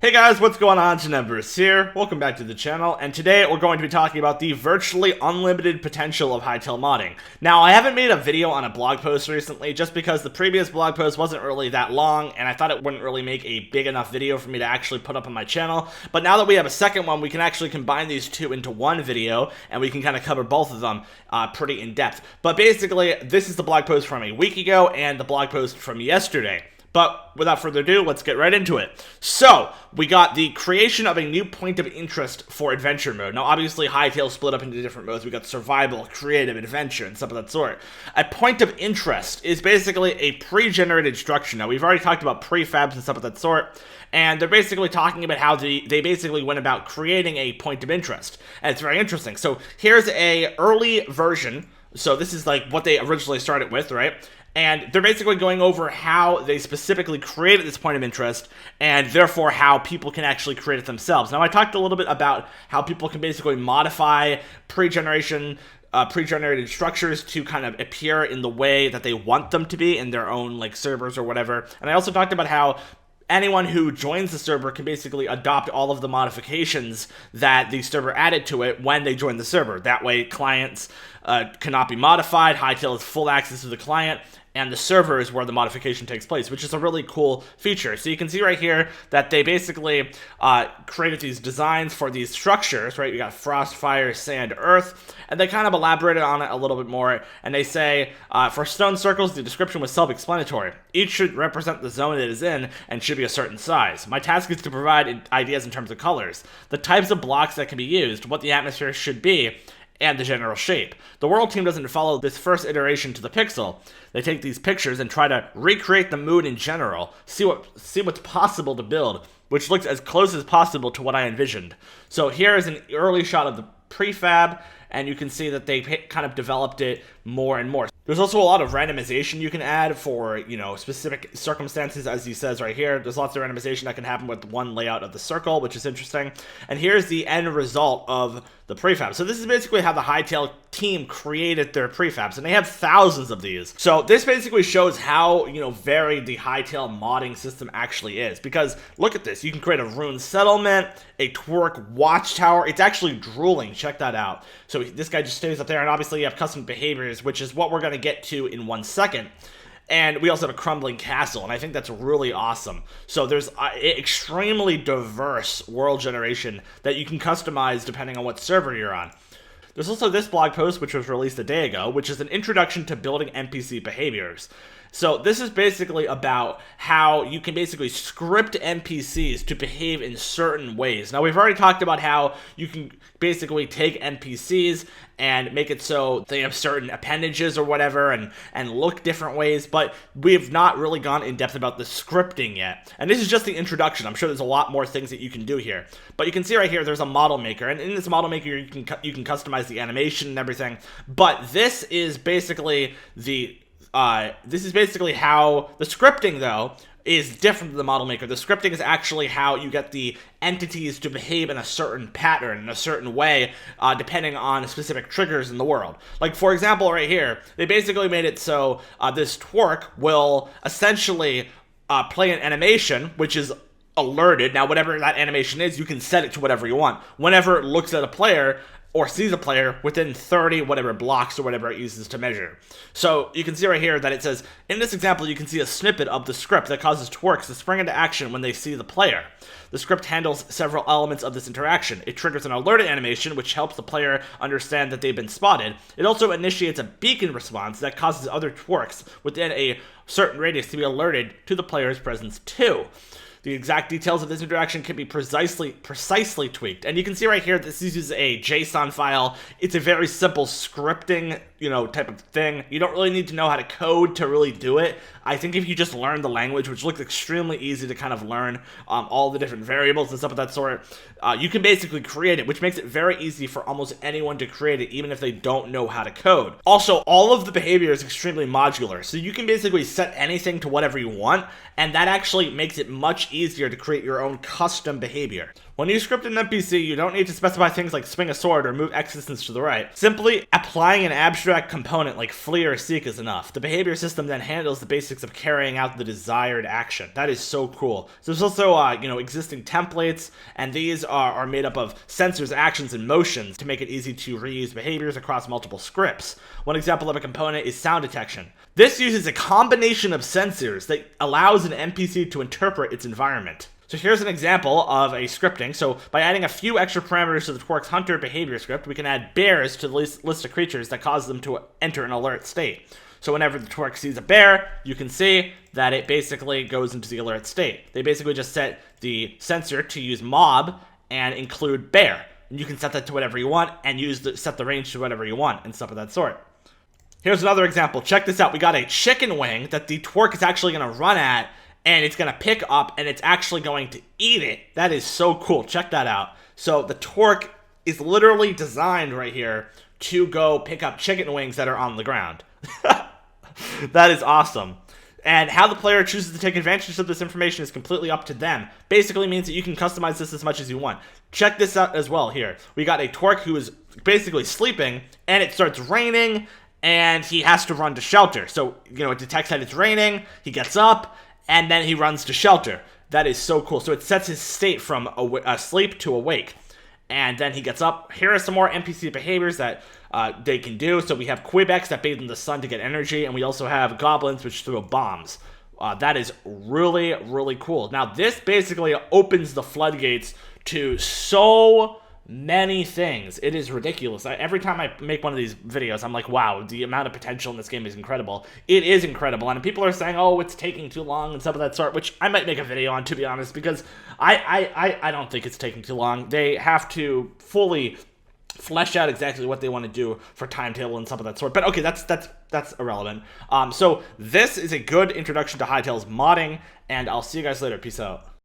Hey guys, what's going on? Bruce here. Welcome back to the channel, and today we're going to be talking about the virtually unlimited potential of Hytale modding. Now, I haven't made a video on a blog post recently just because the previous blog post wasn't really that long, and I thought it wouldn't really make a big enough video for me to actually put up on my channel. But now that we have a second one, we can actually combine these two into one video, and we can kind of cover both of them pretty in depth. But basically, this is the blog post from a week ago and the blog post from yesterday. But without further ado, let's get right into it. So, we got the creation of a new point of interest for adventure mode. Now, obviously, Hytale split up into different modes. We got survival, creative, adventure, and stuff of that sort. A point of interest is basically a pre-generated structure. Now, we've already talked about prefabs and stuff of that sort, and they're basically talking about how they basically went about creating a point of interest. And it's very interesting. So, here's a early version. So, this is like what they originally started with, right? And they're basically going over how they specifically created this point of interest, and therefore how people can actually create it themselves. Now, I talked a little bit about how people can basically modify pre-generated structures to kind of appear in the way that they want them to be in their own like servers or whatever. And I also talked about how anyone who joins the server can basically adopt all of the modifications that the server added to it when they join the server. That way, clients cannot be modified. Hytale has full access to the client, and the server is where the modification takes place, which is a really cool feature. So you can see right here that they basically created these designs for these structures, right? You got frost, fire, sand, earth, and they kind of elaborated on it a little bit more, and they say, for stone circles, the description was self-explanatory. Each should represent the zone it is in and should be a certain size. My task is to provide ideas in terms of colors, the types of blocks that can be used, what the atmosphere should be, and the general shape. The world team doesn't follow this first iteration to the pixel. They take these pictures and try to recreate the mood in general, see what's possible to build, which looks as close as possible to what I envisioned. So here is an early shot of the prefab, and you can see that they kind of developed it more and more. There's also a lot of randomization you can add for, specific circumstances, as he says right here. There's lots of randomization that can happen with one layout of the circle, which is interesting. And here's the end result of the prefab. So this is basically how the Hytale team created their prefabs, and they have thousands of these. So this basically shows how, varied the Hytale modding system actually is. Because look at this, you can create a rune settlement, a twerk watchtower. It's actually drooling, check that out. So this guy just stays up there, and obviously you have custom behaviors, which is what we're going to get to in 1 second. And we also have a crumbling castle, and I think that's really awesome. So there's extremely diverse world generation that you can customize depending on what server you're on. There's also this blog post, which was released a day ago, which is an introduction to building NPC behaviors. So this is basically about how you can basically script NPCs to behave in certain ways. Now, we've already talked about how you can basically take NPCs and make it so they have certain appendages or whatever and look different ways, but we have not really gone in depth about the scripting yet. And this is just the introduction. I'm sure there's a lot more things that you can do here. But you can see right here, there's a model maker, and in this model maker, you can customize the animation and everything. But this is basically how the scripting, though, is different than the model maker. The scripting is actually how you get the entities to behave in a certain pattern, in a certain way, depending on specific triggers in the world. Like, for example, right here, they basically made it so this twerk will essentially play an animation, which is alerted. Now, whatever that animation is, you can set it to whatever you want. Whenever it looks at a player, or sees a player within 30 whatever blocks or whatever it uses to measure. So you can see right here that it says, in this example, you can see a snippet of the script that causes twerks to spring into action when they see the player. The script handles several elements of this interaction. It triggers an alerted animation, which helps the player understand that they've been spotted. It also initiates a beacon response that causes other twerks within a certain radius to be alerted to the player's presence too. The exact details of this interaction can be precisely tweaked. And you can see right here, this uses a JSON file. It's a very simple scripting, type of thing. You don't really need to know how to code to really do it. I think if you just learn the language, which looks extremely easy to kind of learn all the different variables and stuff of that sort, you can basically create it, which makes it very easy for almost anyone to create it, even if they don't know how to code. Also, all of the behavior is extremely modular, so you can basically set anything to whatever you want, and that actually makes it much easier to create your own custom behavior. When you script an NPC, you don't need to specify things like swing a sword or move X distance to the right. Simply applying an abstract abstract component like flee or seek is enough. The behavior system then handles the basics of carrying out the desired action. That is so cool. So there's also, existing templates, and these are made up of sensors, actions, and motions to make it easy to reuse behaviors across multiple scripts. One example of a component is sound detection. This uses a combination of sensors that allows an NPC to interpret its environment. So here's an example of a scripting. So by adding a few extra parameters to the Twerk's hunter behavior script, we can add bears to the list of creatures that cause them to enter an alert state. So whenever the Twerk sees a bear, you can see that it basically goes into the alert state. They basically just set the sensor to use mob and include bear. And you can set that to whatever you want and set the range to whatever you want and stuff of that sort. Here's another example. Check this out. We got a chicken wing that the Twerk is actually going to run at, and it's going to pick up, and it's actually going to eat it. That is so cool. Check that out. So the Twerk is literally designed right here to go pick up chicken wings that are on the ground. That is awesome. And how the player chooses to take advantage of this information is completely up to them. Basically means that you can customize this as much as you want. Check this out as well here. We got a Twerk who is basically sleeping, and it starts raining, and he has to run to shelter. So, it detects that it's raining, he gets up, and then he runs to shelter. That is so cool. So it sets his state from asleep to awake. And then he gets up. Here are some more NPC behaviors that they can do. So we have Quebecs that bathe in the sun to get energy, and we also have goblins which throw bombs. That is really, really cool. Now this basically opens the floodgates to so many things. It is ridiculous. Every time I make one of these videos, I'm like, wow, the amount of potential in this game is incredible. It is incredible, and people are saying, oh, it's taking too long and stuff of that sort, which I might make a video on, to be honest, because I don't think it's taking too long. They have to fully flesh out exactly what they want to do for timetable and stuff of that sort. But okay, that's irrelevant. So this is a good introduction to Hytale's modding, and I'll see you guys later. Peace out.